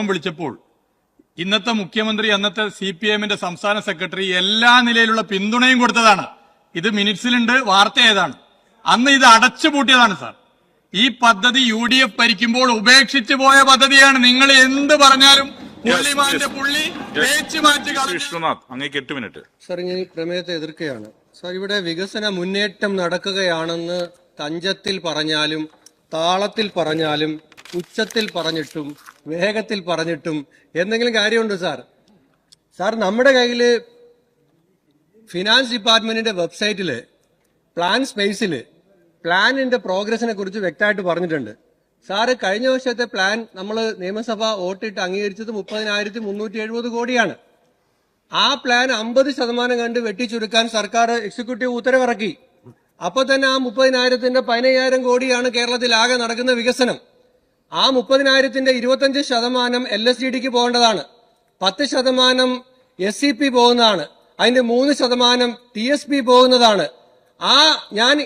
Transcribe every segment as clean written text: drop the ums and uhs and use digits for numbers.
യോഗം വിളിച്ചപ്പോൾ ഇന്നത്തെ മുഖ്യമന്ത്രി അന്നത്തെ CPIMന്റെ സംസ്ഥാന സെക്രട്ടറി എല്ലാ നിലയിലുള്ള പിന്തുണയും കൊടുത്തതാണ്. ഇത് മിനിറ്റ്സിലുണ്ട്, വാർത്ത ഏതാണ്. അന്ന് ഇത് അടച്ചുപൂട്ടിയതാണ് സാർ. ഈ പദ്ധതി UDF ഭരിക്കുമ്പോൾ ഉപേക്ഷിച്ചു പോയ പദ്ധതിയാണ്. നിങ്ങൾ എന്ത് പറഞ്ഞാലും വിശ്വനാഥ്, അങ്ങേക്ക് 8 മിനിറ്റ്. സാർ, ഞാൻ ഈ പ്രമേയത്തെ എതിർക്കുകയാണ്. സാർ, ഇവിടെ വികസന മുന്നേറ്റം നടക്കുകയാണെന്ന് തഞ്ചത്തിൽ പറഞ്ഞാലും താളത്തിൽ പറഞ്ഞാലും ഉച്ചത്തിൽ പറഞ്ഞിട്ടും വേഗത്തിൽ പറഞ്ഞിട്ടും എന്തെങ്കിലും കാര്യമുണ്ടോ സാർ? സാർ, നമ്മുടെ കയ്യിൽ ഫിനാൻസ് ഡിപ്പാർട്ട്മെന്റിന്റെ വെബ്സൈറ്റില് പ്ലാൻ സ്പേസില് പ്ലാനിന്റെ പ്രോഗ്രസിനെ കുറിച്ച് വ്യക്തമായിട്ട് പറഞ്ഞിട്ടുണ്ട്. സാറ്, കഴിഞ്ഞ വർഷത്തെ പ്ലാൻ നമ്മൾ നിയമസഭ വോട്ടിട്ട് അംഗീകരിച്ചത് 30,370 കോടിയാണ്. ആ പ്ലാൻ 50% കണ്ട് വെട്ടിച്ചുരുക്കാൻ സർക്കാർ എക്സിക്യൂട്ടീവ് ഉത്തരവിറക്കി. അപ്പൊ തന്നെ ആ 30,000-ന്റെ 15,000 കോടിയാണ് കേരളത്തിൽ ആകെ നടക്കുന്ന വികസനം. ആ 30,000-ന്റെ 25% LSGDക്ക് പോകേണ്ടതാണ്, 10% SCP പോകുന്നതാണ്, അതിന്റെ 3% TSP പോകുന്നതാണ്. ഞാൻ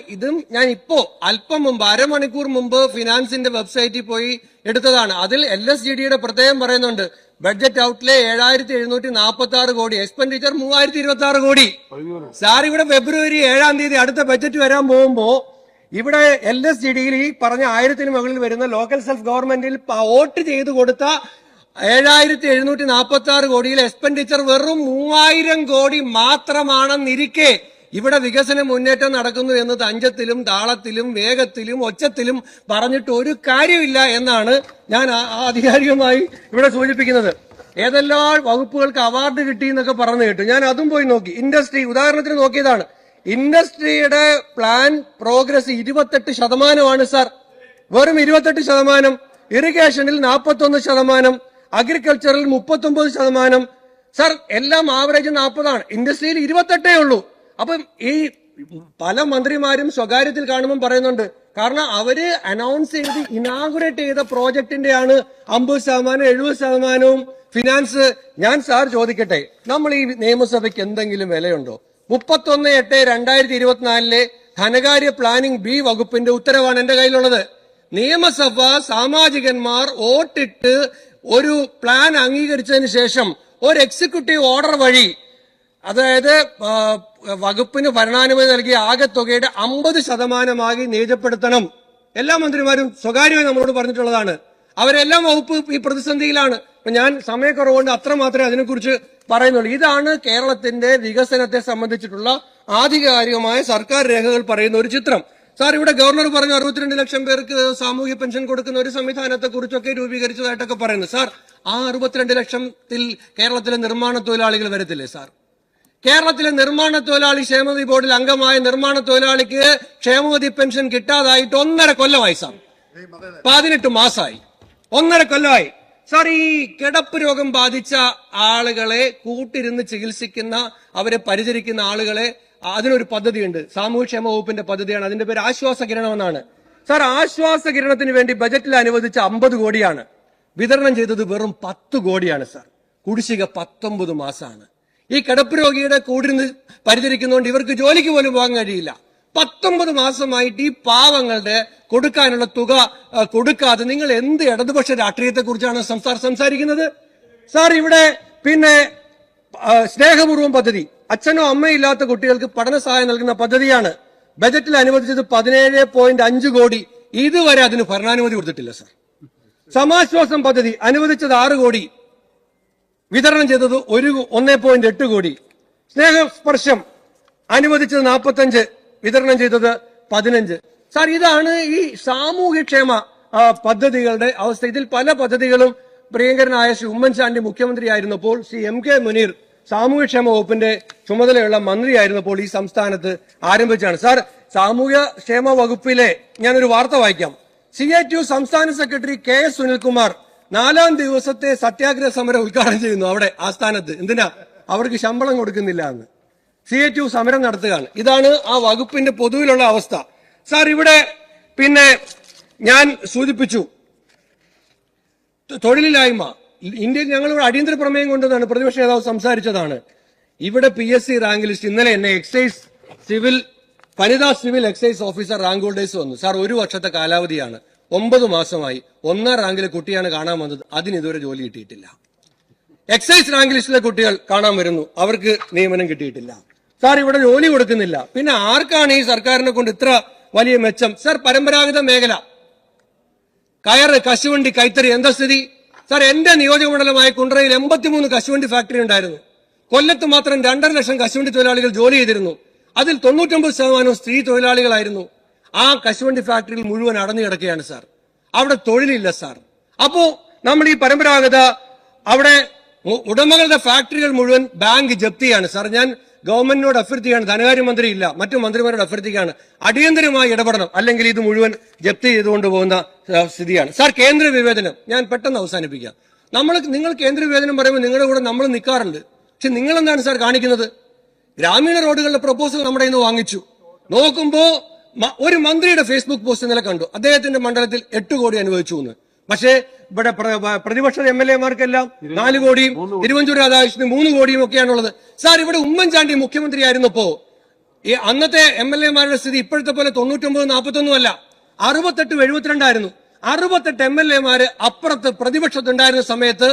ഇപ്പോ അല്പം മുമ്പ്, അരമണിക്കൂർ മുമ്പ് ഫിനാൻസിന്റെ വെബ്സൈറ്റിൽ പോയി എടുത്തതാണ്. അതിൽ LSGDയുടെ പ്രത്യേകം പറയുന്നുണ്ട്, ബഡ്ജറ്റ് ഔട്ട്ലേ 7,746 കോടി, എക്സ്പെൻഡിച്ചർ 3,026 കോടി. സാർ, ഇവിടെ ഫെബ്രുവരി 7-ാം തീയതി അടുത്ത ബഡ്ജറ്റ് വരാൻ പോകുമ്പോ ഇവിടെ LSGDയിൽ ഈ പറഞ്ഞ 1000-ന് മുകളിൽ വരുന്ന ലോക്കൽ സെൽഫ് ഗവൺമെന്റിൽ വോട്ട് ചെയ്ത് കൊടുത്ത 7,746 കോടിയിൽ എക്സ്പെൻഡിച്ചർ വെറും 3,000 കോടി മാത്രമാണെന്നിരിക്കെ ഇവിടെ വികസന മുന്നേറ്റം നടക്കുന്നു എന്ന് തഞ്ചത്തിലും താളത്തിലും വേഗത്തിലും ഒച്ചത്തിലും പറഞ്ഞിട്ട് ഒരു കാര്യമില്ല എന്നാണ് ഞാൻ ആധികാരികമായി ഇവിടെ സൂചിപ്പിക്കുന്നത്. ഏതെല്ലാം വകുപ്പുകൾക്ക് അവാർഡ് കിട്ടി എന്നൊക്കെ പറഞ്ഞു കേട്ടു. ഞാൻ അതും പോയി നോക്കി. ഇൻഡസ്ട്രി ഉദാഹരണത്തിന് നോക്കിയതാണ്. ഇൻഡസ്ട്രിയുടെ പ്ലാൻ പ്രോഗ്രസ് 28% സാർ, വെറും 28%. ഇറിഗേഷനിൽ 41%, അഗ്രികൾച്ചറിൽ 39%. സാർ, എല്ലാം ആവറേജ് 40ആണ്, ഇൻഡസ്ട്രിയിൽ 28 ഉള്ളൂ. അപ്പം ഈ പല മന്ത്രിമാരും സ്വകാര്യത്തിൽ കാണുമ്പോൾ പറയുന്നുണ്ട്, കാരണം അവര് അനൗൺസ് ചെയ്ത് ഇനാഗുറേറ്റ് ചെയ്ത പ്രോജക്ടിന്റെയാണ് 50%, 70% ഫിനാൻസ്. ഞാൻ സാർ ചോദിക്കട്ടെ, നമ്മൾ ഈ നിയമസഭയ്ക്ക് എന്തെങ്കിലും വിലയുണ്ടോ? 31/8/2024 ധനകാര്യ പ്ലാനിംഗ് B വകുപ്പിന്റെ ഉത്തരവാണ് എന്റെ കയ്യിലുള്ളത്. നിയമസഭ സാമാജികന്മാർ വോട്ടിട്ട് ഒരു പ്ലാൻ അംഗീകരിച്ചതിന് ശേഷം ഒരു എക്സിക്യൂട്ടീവ് ഓർഡർ വഴി, അതായത് വകുപ്പിന് ഭരണാനുമതി നൽകിയ ആകെ തുകയുടെ 50% നിജപ്പെടുത്തണം. എല്ലാ മന്ത്രിമാരും സ്വകാര്യമായി നമ്മളോട് പറഞ്ഞിട്ടുള്ളതാണ്. അവരെല്ലാം വകുപ്പ് ഈ പ്രതിസന്ധിയിലാണ്. ഞാൻ സമയക്കുറവുകൊണ്ട് അത്ര മാത്രമേ അതിനെക്കുറിച്ച് പറയുന്നുള്ളൂ. ഇതാണ് കേരളത്തിന്റെ വികസനത്തെ സംബന്ധിച്ചിട്ടുള്ള ആധികാരികമായ സർക്കാർ രേഖകൾ പറയുന്ന ഒരു ചിത്രം. സാർ, ഇവിടെ ഗവർണർ പറഞ്ഞു 62 ലക്ഷം പേർക്ക് സാമൂഹ്യ പെൻഷൻ കൊടുക്കുന്ന ഒരു സംവിധാനത്തെ കുറിച്ചൊക്കെ രൂപീകരിച്ചതായിട്ടൊക്കെ പറയുന്നു. സാർ, ആ 62 ലക്ഷത്തിൽ കേരളത്തിലെ നിർമ്മാണ തൊഴിലാളികൾ വരത്തില്ലേ സാർ? കേരളത്തിലെ നിർമ്മാണ തൊഴിലാളി ക്ഷേമനിധി ബോർഡിൽ അംഗമായ നിർമ്മാണ തൊഴിലാളിക്ക് ക്ഷേമനിധി പെൻഷൻ കിട്ടാതായിട്ട് 1.5 കൊല്ലമായി സാർ, 18 മാസമായി, 1.5 കൊല്ലമായി. സാർ, ഈ കിടപ്പ് രോഗം ബാധിച്ച ആളുകളെ കൂട്ടിരുന്ന് ചികിത്സിക്കുന്ന, അവരെ പരിചരിക്കുന്ന ആളുകളെ, അതിനൊരു പദ്ധതിയുണ്ട്, സാമൂഹ്യക്ഷേമ വകുപ്പിന്റെ പദ്ധതിയാണ്. അതിന്റെ പേര് ആശ്വാസ കിരണം എന്നാണ്. സാർ, ആശ്വാസ കിരണത്തിന് വേണ്ടി ബജറ്റിൽ അനുവദിച്ച 50 കോടിയാണ്, വിതരണം ചെയ്തത് വെറും 10 കോടിയാണ് സാർ. കുടിശ്ശിക 19 മാസമാണ്. ഈ കിടപ്പ് രോഗിയുടെ കൂടിരുന്ന് പരിചരിക്കുന്നതുകൊണ്ട് ഇവർക്ക് ജോലിക്ക് പോലും പോകാൻ കഴിയില്ല. 19 മാസമായിട്ട് ഈ പാവങ്ങളുടെ കൊടുക്കാനുള്ള തുക കൊടുക്കാതെ നിങ്ങൾ എന്ത് ഇടതുപക്ഷ രാഷ്ട്രീയത്തെ കുറിച്ചാണ് സംസാരിക്കുന്നത്? സാർ, ഇവിടെ പിന്നെ സ്നേഹപൂർവ്വം പദ്ധതി, അച്ഛനോ അമ്മയോ ഇല്ലാത്ത കുട്ടികൾക്ക് പഠന സഹായം നൽകുന്ന പദ്ധതിയാണ്. ബജറ്റിൽ അനുവദിച്ചത് 17.5 കോടി. ഇതുവരെ അതിന് ഭരണാനുമതി കൊടുത്തിട്ടില്ല സാർ. സമാശ്വാസം പദ്ധതി അനുവദിച്ചത് 6 കോടി, വിതരണം ചെയ്തത് 1.8 കോടി. സ്നേഹസ്പർശം അനുവദിച്ചത് 45, വിതരണം ചെയ്തത് 15. സാർ, ഇതാണ് ഈ സാമൂഹ്യക്ഷേമ പദ്ധതികളുടെ അവസ്ഥ. ഇതിൽ പല പദ്ധതികളും പ്രിയങ്കരനായ ശ്രീ ഉമ്മൻചാണ്ടി മുഖ്യമന്ത്രിയായിരുന്നപ്പോൾ, ശ്രീ MK മുനീർ സാമൂഹ്യക്ഷേമ വകുപ്പിന്റെ ചുമതലയുള്ള മന്ത്രിയായിരുന്നപ്പോൾ ഈ സംസ്ഥാനത്ത് ആരംഭിച്ചാണ്. സാർ, സാമൂഹ്യക്ഷേമ വകുപ്പിലെ ഞാനൊരു വാർത്ത വായിക്കാം. CITU സംസ്ഥാന സെക്രട്ടറി KS സുനിൽകുമാർ 4-ാം ദിവസത്തെ സത്യാഗ്രഹ സമരം ഉദ്ഘാടനം ചെയ്യുന്നു അവിടെ ആസ്ഥാനത്ത്. എന്തിനാ? അവർക്ക് ശമ്പളം കൊടുക്കുന്നില്ല എന്ന്. CITU സമരം നടത്തുകയാണ്. ഇതാണ് ആ വകുപ്പിന്റെ പൊതുവിലുള്ള അവസ്ഥ. സാർ, ഇവിടെ പിന്നെ ഞാൻ സൂചിപ്പിച്ചു തൊഴിലില്ലായ്മ. ഇന്ത്യയിൽ ഞങ്ങളിവിടെ അടിയന്തര പ്രമേയം കൊണ്ടുവന്നാണ്, പ്രതിപക്ഷ നേതാവ് സംസാരിച്ചതാണ്. ഇവിടെ PSC റാങ്ക് ലിസ്റ്റ് ഇന്നലെ എന്നെ വനിതാ civil excise officer rank holders വന്നു. സാർ, 1 വർഷത്തെ കാലാവധിയാണ്. 9 മാസമായി 1ാം റാങ്കിലെ കുട്ടിയാണ് കാണാൻ വന്നത്, അതിന് ഇതുവരെ ജോലി കിട്ടിയിട്ടില്ല. എക്സൈസ് റാങ്ക് ലിസ്റ്റിലെ കുട്ടികൾ കാണാൻ വരുന്നു, അവർക്ക് നിയമനം കിട്ടിയിട്ടില്ല. സാർ ഇവിടെ ജോലി കൊടുക്കുന്നില്ല. പിന്നെ ആർക്കാണ് ഈ സർക്കാരിനെ കൊണ്ട് ഇത്ര വലിയ മെച്ചം? സാർ പരമ്പരാഗത മേഖല, കയറ്, കശുവണ്ടി, കൈത്തറി, എന്താ സ്ഥിതി? സാർ എന്റെ നിയോജകമണ്ഡലമായ കുണ്ട്രയിൽ 83 കശുവണ്ടി ഫാക്ടറി ഉണ്ടായിരുന്നു. കൊല്ലത്ത് മാത്രം 2.5 ലക്ഷം കശുവണ്ടി തൊഴിലാളികൾ ജോലി ചെയ്തിരുന്നു. അതിൽ 99% സ്ത്രീ തൊഴിലാളികളായിരുന്നു. ആ കശുവണ്ടി ഫാക്ടറിയിൽ മുഴുവൻ അടഞ്ഞു കിടക്കുകയാണ് സാർ. അവിടെ തൊഴിലില്ല സാർ. അപ്പോ നമ്മൾ ഈ പരമ്പരാഗത അവിടെ ഉടമകളുടെ ഫാക്ടറികൾ മുഴുവൻ ബാങ്ക് ജപ്തിയാണ് സാർ. ഞാൻ ഗവൺമെന്റിനോട് അഭ്യർത്ഥിക്കുകയാണ്, ധനകാര്യമന്ത്രി ഇല്ല, മറ്റു മന്ത്രിമാരോട് അഭ്യർത്ഥിക്കുകയാണ്, അടിയന്തരമായി ഇടപെടണം, അല്ലെങ്കിൽ ഇത് മുഴുവൻ ജപ്തി ചെയ്തുകൊണ്ട് പോകുന്ന സ്ഥിതിയാണ് സാർ. കേന്ദ്ര വിവേചനം ഞാൻ പെട്ടെന്ന് അവസാനിപ്പിക്കാം. നിങ്ങൾ കേന്ദ്ര വിവേചനം പറയുമ്പോൾ നിങ്ങളുടെ കൂടെ നമ്മൾ നിൽക്കാറുണ്ട്. പക്ഷെ നിങ്ങൾ എന്താണ് സാർ കാണിക്കുന്നത്? ഗ്രാമീണ റോഡുകളുടെ പ്രപ്പോസൽ നമ്മുടെ ഇന്ന് വാങ്ങിച്ചു. നോക്കുമ്പോ ഒരു മന്ത്രിയുടെ ഫേസ്ബുക്ക് പോസ്റ്റ് ഇന്നലെ കണ്ടു, അദ്ദേഹത്തിന്റെ മണ്ഡലത്തിൽ 8 കോടി അനുവദിച്ചു എന്ന്. പക്ഷേ ഇവിടെ പ്രതിപക്ഷ MLA-മാർക്കെല്ലാം 4 കോടിയും തിരുവഞ്ചൂർ രാധാകൃഷ്ണന് 3 കോടിയും ഒക്കെയാണുള്ളത്. സാർ ഇവിടെ ഉമ്മൻചാണ്ടി മുഖ്യമന്ത്രി ആയിരുന്നപ്പോ ഈ അന്നത്തെ MLA-മാരുടെ സ്ഥിതി ഇപ്പോഴത്തെ പോലെ 99-41 അല്ല, 68-72 ആയിരുന്നു. 68 MLA-മാര് അപ്പുറത്ത് പ്രതിപക്ഷത്തുണ്ടായിരുന്ന സമയത്ത്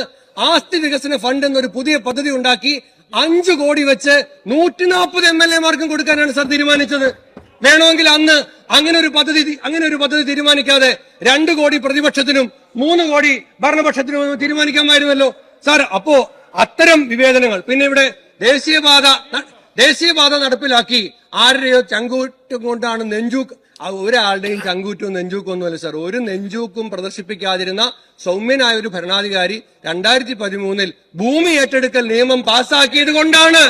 ആസ്തി വികസന ഫണ്ട് എന്നൊരു പുതിയ പദ്ധതി ഉണ്ടാക്കി 5 കോടി വെച്ച് 140 MLA-മാർക്കും കൊടുക്കാനാണ് സാർ തീരുമാനിച്ചത്. വേണമെങ്കിൽ അന്ന് അങ്ങനെ ഒരു പദ്ധതി തീരുമാനിക്കാതെ 2 കോടി പ്രതിപക്ഷത്തിനും 3 കോടി ഭരണപക്ഷത്തിനും തീരുമാനിക്കാമായിരുന്നല്ലോ സാർ. അപ്പോ അത്തരം വിവേചനങ്ങൾ. പിന്നെ ഇവിടെ ദേശീയപാത നടപ്പിലാക്കി ആരുടെയോ ചങ്കൂറ്റം കൊണ്ടാണ് നെഞ്ചൂക്ക്, ഒരാളുടെയും ചങ്കൂറ്റും നെഞ്ചൂക്കും ഒന്നുമല്ല സാർ. ഒരു നെഞ്ചൂക്കും പ്രദർശിപ്പിക്കാതിരുന്ന സൗമ്യനായ ഒരു ഭരണാധികാരി 2013 ഭൂമി ഏറ്റെടുക്കൽ നിയമം പാസാക്കിയത് കൊണ്ടാണ്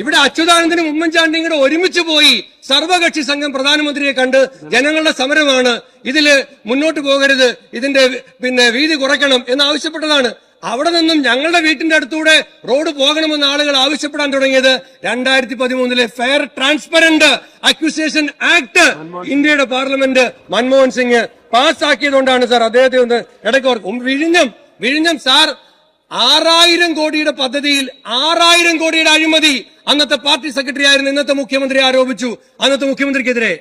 ഇവിടെ അച്യുതാനന്ദനും ഉമ്മൻചാണ്ടിയും കൂടെ ഒരുമിച്ച് പോയി സർവകക്ഷി സംഘം പ്രധാനമന്ത്രിയെ കണ്ട് ജനങ്ങളുടെ സമരമാണ്, ഇതില് മുന്നോട്ട് പോകരുത്, ഇതിന്റെ വീതി കുറയ്ക്കണം എന്നാവശ്യപ്പെട്ടതാണ്. അവിടെ നിന്നും ഞങ്ങളുടെ വീട്ടിന്റെ അടുത്തൂടെ റോഡ് പോകണമെന്ന് ആളുകൾ ആവശ്യപ്പെടാൻ തുടങ്ങിയത് 2013 ഫെയർ ട്രാൻസ്പെറന്റ് അക്വിസിഷൻ ആക്ട് ഇന്ത്യയുടെ പാർലമെന്റ് മൻമോഹൻ സിംഗ് പാസ്സാക്കിയതുകൊണ്ടാണ് സാർ. അദ്ദേഹത്തെ ഒന്ന് ഇടയ്ക്ക് ഓർക്കും. വിഴിഞ്ഞം സാർ 6000 കോടിയുടെ പദ്ധതിയിൽ 6000 കോടിയുടെ അഴിമതി അന്നത്തെ പാർട്ടി സെക്രട്ടറി ആയിരുന്നു ഇന്നത്തെ മുഖ്യമന്ത്രി ആരോപിച്ചു. അന്നത്തെ മുഖ്യമന്ത്രിക്കെതിരെ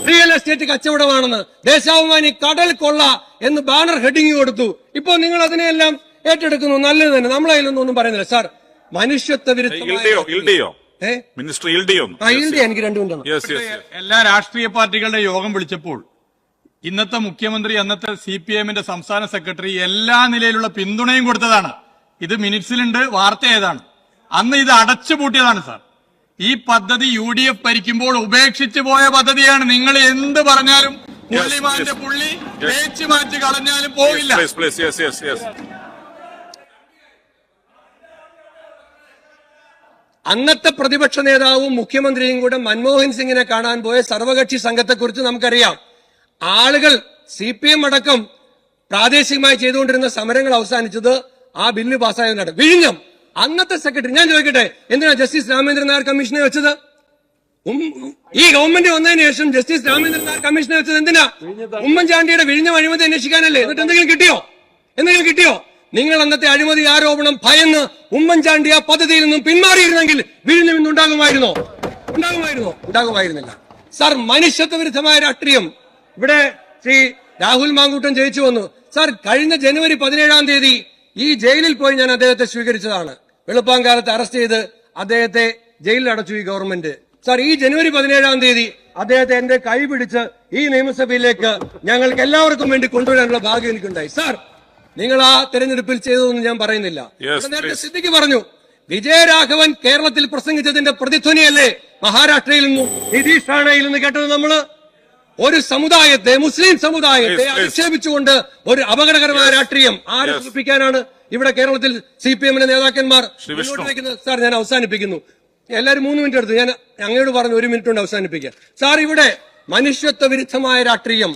റിയൽ എസ്റ്റേറ്റ് കച്ചവടമാണെന്ന്, ദേശാഭിമാനി കടൽ കൊള്ള എന്ന് ബാനർ ഹെഡിങ് കൊടുത്തു. ഇപ്പോ നിങ്ങൾ അതിനെല്ലാം ഏറ്റെടുക്കുന്നു, നല്ലത് തന്നെ, നമ്മളതിലൊന്നും പറയുന്നില്ല സാർ. മനുഷ്യത്വ വിരുദ്ധമായ എനിക്ക് 2 മിനിറ്റ്. എല്ലാ രാഷ്ട്രീയ പാർട്ടികളുടെ യോഗം വിളിച്ചപ്പോൾ ഇന്നത്തെ മുഖ്യമന്ത്രി അന്നത്തെ CPM-ന്റെ സംസ്ഥാന സെക്രട്ടറി എല്ലാ നിലയിലുള്ള പിന്തുണയും കൊടുത്തതാണ്. ഇത് മിനിറ്റ്സിലുണ്ട്, വാർത്ത ഏതാണ്. അന്ന് ഇത് അടച്ചുപൂട്ടിയതാണ് സാർ. ഈ പദ്ധതി UDF ഭരിക്കുമ്പോൾ ഉപേക്ഷിച്ചു പോയ പദ്ധതിയാണ്. നിങ്ങൾ എന്ത് പറഞ്ഞാലും പുള്ളിമാന്റെ പുള്ളി തേച്ച് മാറ്റി കളഞ്ഞാലും പോകില്ല. അന്നത്തെ പ്രതിപക്ഷ നേതാവും മുഖ്യമന്ത്രിയും കൂടെ മൻമോഹൻ സിംഗിനെ കാണാൻ പോയ സർവകക്ഷി സംഘത്തെക്കുറിച്ച് നമുക്കറിയാം. ആളുകൾ CPM അടക്കം പ്രാദേശികമായി ചെയ്തുകൊണ്ടിരുന്ന സമരങ്ങൾ അവസാനിച്ചത് ആ ബില്ല് പാസ്സായതുകൊണ്ടാണ്. വിഴിഞ്ഞം അന്നത്തെ സെക്രട്ടറി, ഞാൻ ചോദിക്കട്ടെ, എന്തിനാ ജസ്റ്റിസ് രാമേന്ദ്രൻ നായർ കമ്മീഷനെ വെച്ചത്? ഈ ഗവൺമെന്റ് വന്നതിന് ശേഷം ജസ്റ്റിസ് രാമേന്ദ്രൻ നായർ കമ്മീഷനെ വെച്ചത് എന്തിനാ? ഉമ്മൻചാണ്ടിയുടെ വിഴിഞ്ഞം അഴിമതി അന്വേഷിക്കാനല്ലേ? എന്നിട്ട് എന്തെങ്കിലും കിട്ടിയോ? നിങ്ങൾ അന്നത്തെ അഴിമതി ആരോപണം ഭയന്ന് ഉമ്മൻചാണ്ടി ആ പദ്ധതിയിൽ നിന്നും പിന്മാറിയിരുന്നെങ്കിൽ വിഴിഞ്ഞം ഇന്ന് ഉണ്ടാകുമായിരുന്നില്ല സാർ. മനുഷ്യത്വ വിരുദ്ധമായ രാഷ്ട്രീയം. ഇവിടെ ശ്രീ രാഹുൽ മാങ്കൂട്ടം ജയിച്ചു വന്നു സാർ. കഴിഞ്ഞ ജനുവരി 17-ാം തീയതി ഈ ജയിലിൽ പോയി ഞാൻ അദ്ദേഹത്തെ സ്വീകരിച്ചതാണ്. വെളുപ്പാങ്കാലത്ത് അറസ്റ്റ് ചെയ്ത് അദ്ദേഹത്തെ ജയിലിൽ അടച്ചു ഈ ഗവൺമെന്റ് സാർ. ഈ ജനുവരി 17-ാം തീയതി അദ്ദേഹത്തെ എന്റെ കൈ പിടിച്ച് ഈ നിയമസഭയിലേക്ക് ഞങ്ങൾക്ക് എല്ലാവർക്കും വേണ്ടി കൊണ്ടുവരാനുള്ള ഭാഗ്യം എനിക്കുണ്ടായി സാർ. നിങ്ങൾ ആ തെരഞ്ഞെടുപ്പിൽ ചെയ്തതൊന്നും ഞാൻ പറയുന്നില്ല. നേരത്തെ സിദ്ദിഖ് പറഞ്ഞു, വിജയരാഘവൻ കേരളത്തിൽ പ്രസംഗിച്ചതിന്റെ പ്രതിധ്വനിയല്ലേ മഹാരാഷ്ട്രയിൽ നിന്നും നിതീഷ് റാണയിൽ നിന്ന് കേട്ടത്? നമ്മള് ഒരു സമുദായത്തെ, മുസ്ലിം സമുദായത്തെ അധിക്ഷേപിച്ചുകൊണ്ട് ഒരു അപകടകരമായ രാഷ്ട്രീയം ആരെ സൃഷ്ടിക്കാനാണ് ഇവിടെ കേരളത്തിൽ CPM-ന്റെ നേതാക്കന്മാർ മുന്നോട്ട് വയ്ക്കുന്നത്? സാർ ഞാൻ അവസാനിപ്പിക്കുന്നു. എല്ലാവരും 3 മിനിറ്റ് എടുത്തു. ഞാൻ അങ്ങയോട് പറഞ്ഞു 1 മിനിറ്റ് കൊണ്ട് അവസാനിപ്പിക്കുക സാർ. ഇവിടെ മനുഷ്യത്വ വിരുദ്ധമായ രാഷ്ട്രീയം.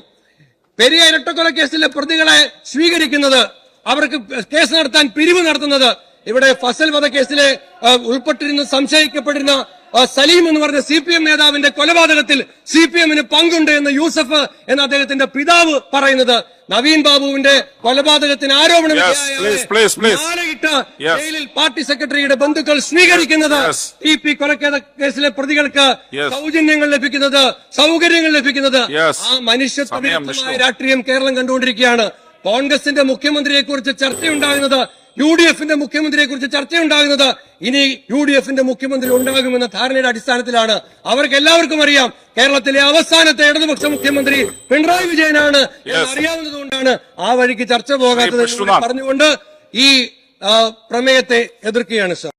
പെരിയ ഇരട്ടക്കൊലക്കേസിലെ പ്രതികളെ സ്വീകരിക്കുന്നത്, അവർക്ക് കേസ് നടത്താൻ പിരിവ് നടത്തുന്നത്, ഇവിടെ ഫസൽ വധക്കേസിലെ ഉൾപ്പെട്ടിരുന്ന സംശയിക്കപ്പെട്ടിരുന്ന സലീം എന്ന് പറഞ്ഞ CPM നേതാവിന്റെ കൊലപാതകത്തിൽ CPM-ന് പങ്കുണ്ട് എന്ന് യൂസഫ് എന്ന അദ്ദേഹത്തിന്റെ പിതാവ് പറയുന്നത്. നവീൻ ബാബുവിന്റെ കൊലപാതകത്തിന് ആരോപണം ജയിലിൽ പാർട്ടി സെക്രട്ടറിയുടെ ബന്ധുക്കൾ സ്വീകരിക്കുന്നത്, TP കൊലക്കേസിലെ പ്രതികൾക്ക് സൗജന്യങ്ങൾ ലഭിക്കുന്നത്, സൗകര്യങ്ങൾ ലഭിക്കുന്നത്, ആ മനുഷ്യത്വവിരുദ്ധമായ രാഷ്ട്രീയം കേരളം കണ്ടുകൊണ്ടിരിക്കുകയാണ്. കോൺഗ്രസിന്റെ മുഖ്യമന്ത്രിയെ കുറിച്ച് ചർച്ചയുണ്ടാകുന്നത്, UDF-ന്റെ മുഖ്യമന്ത്രിയെ കുറിച്ച് ചർച്ചയുണ്ടാകുന്നത് ഇനി UDF-ന്റെ മുഖ്യമന്ത്രി ഉണ്ടാകുമെന്ന ധാരണയുടെ അടിസ്ഥാനത്തിലാണ്. അവർക്ക് എല്ലാവർക്കും അറിയാം കേരളത്തിലെ അവസാനത്തെ ഇടതുപക്ഷ മുഖ്യമന്ത്രി പിണറായി വിജയനാണ് എന്ന് അറിയാവുന്നതുകൊണ്ടാണ് ആ വഴിക്ക് ചർച്ച പോകാത്തത് പറഞ്ഞുകൊണ്ട് ഈ പ്രമേയത്തെ എതിർക്കുകയാണ് സർ.